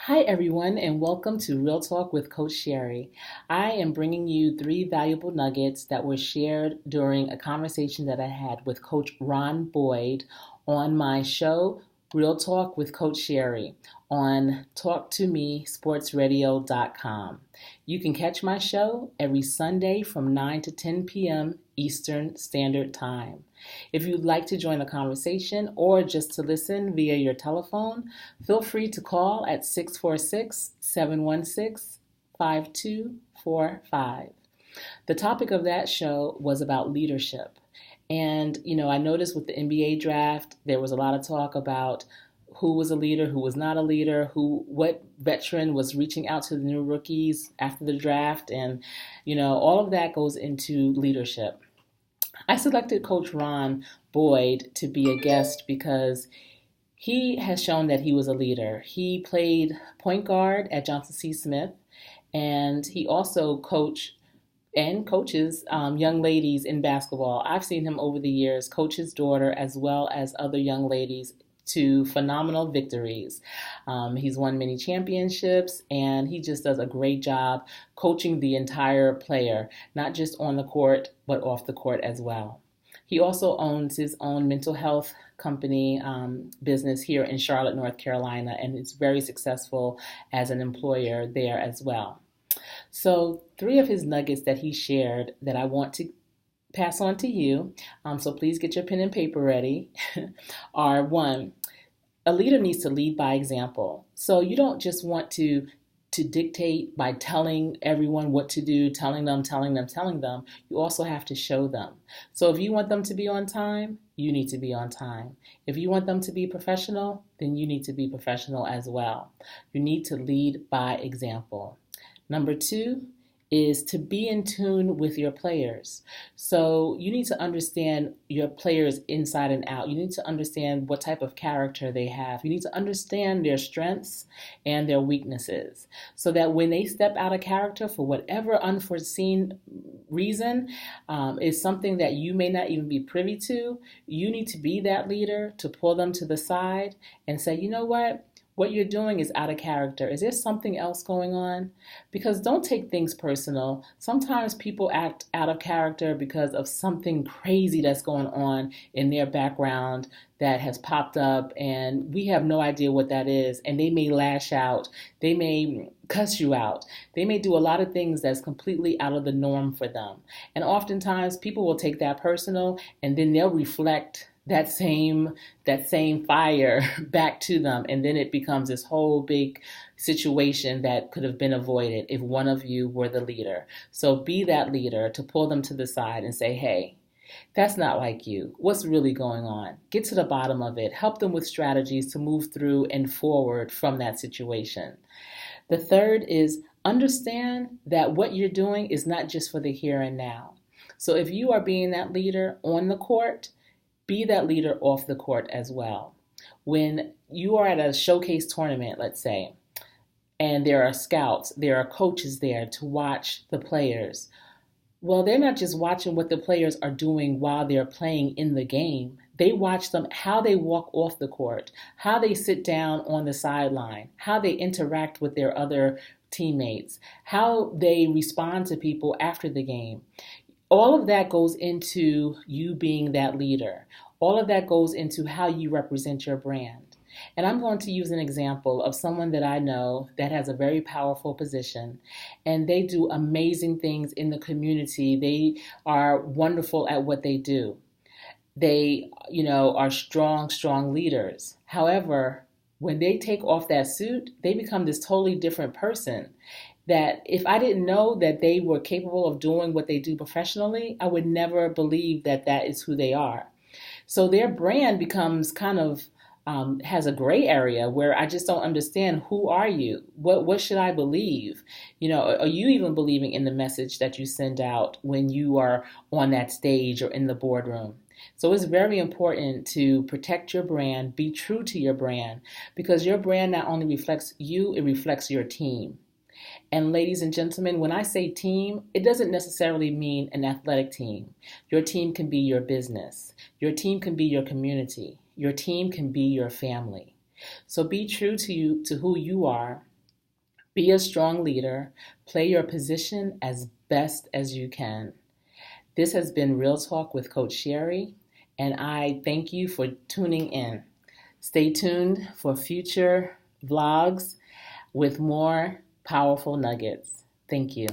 Hi, everyone, and welcome to Real Talk with Coach Sherri. I am bringing you three valuable nuggets that were shared during a conversation that I had with Coach Ron Boyd on my show, Real Talk with Coach Sherri, on talktomesportsradio.com. You can catch my show every Sunday from 9 to 10 p.m. Eastern Standard Time. If you'd like to join the conversation or just to listen via your telephone, feel free to call at 646-716-5245. The topic of that show was about leadership. And, I noticed with the NBA draft, there was a lot of talk about who was a leader, who was not a leader, what veteran was reaching out to the new rookies after the draft. And, all of that goes into leadership. I selected Coach Ron Boyd to be a guest because he has shown that he was a leader. He played point guard at Johnson C. Smith, and he also coaches young ladies in basketball. I've seen him over the years coach his daughter as well as other young ladies to phenomenal victories. He's won many championships, and he just does a great job coaching the entire player, not just on the court, but off the court as well. He also owns his own mental health company business here in Charlotte, North Carolina, and is very successful as an employer there as well. So, three of his nuggets that he shared that I want to pass on to you, so please get your pen and paper ready, are one, a leader needs to lead by example. So you don't just want to dictate by telling everyone what to do, telling them. You also have to show them. So if you want them to be on time, you need to be on time. If you want them to be professional, then you need to be professional as well. You need to lead by example. Number two is to be in tune with your players. So you need to understand your players inside and out. You need to understand what type of character they have. You need to understand their strengths and their weaknesses so that when they step out of character for whatever unforeseen reason is something that you may not even be privy to, you need to be that leader to pull them to the side and say, you know what you're doing is out of character. Is there something else going on? Because don't take things personal. Sometimes people act out of character because of something crazy that's going on in their background that has popped up, and we have no idea what that is. And they may lash out. They may cuss you out. They may do a lot of things that's completely out of the norm for them. And oftentimes people will take that personal, and then they'll reflect that same fire back to them, and then it becomes this whole big situation that could have been avoided if one of you were the leader. So be that leader to pull them to the side and say, hey, that's not like you. What's really going on? Get to the bottom of it. Help them with strategies to move through and forward from that situation. The third is understand that what you're doing is not just for the here and now. So if you are being that leader on the court, be that leader off the court as well. When you are at a showcase tournament, let's say, and there are scouts, there are coaches there to watch the players. Well, they're not just watching what the players are doing while they're playing in the game. They watch them, how they walk off the court, how they sit down on the sideline, how they interact with their other teammates, how they respond to people after the game. All of that goes into you being that leader. All of that goes into how you represent your brand. And I'm going to use an example of someone that I know that has a very powerful position, and they do amazing things in the community. They are wonderful at what they do. They, are strong leaders. However, when they take off that suit, they become this totally different person. That if I didn't know that they were capable of doing what they do professionally, I would never believe that that is who they are. So their brand becomes kind of has a gray area where I just don't understand, who are you? What should I believe? Are you even believing in the message that you send out when you are on that stage or in the boardroom? So it's very important to protect your brand, be true to your brand, because your brand not only reflects you, it reflects your team. And ladies and gentlemen, when I say team, it doesn't necessarily mean an athletic team. Your team can be your business. Your team can be your community. Your team can be your family. So be true to who you are, Be a strong leader. Play your position as best as you can. This has been Real Talk with Coach Sherri, and I thank you for tuning in. Stay tuned for future vlogs with more powerful nuggets. Thank you.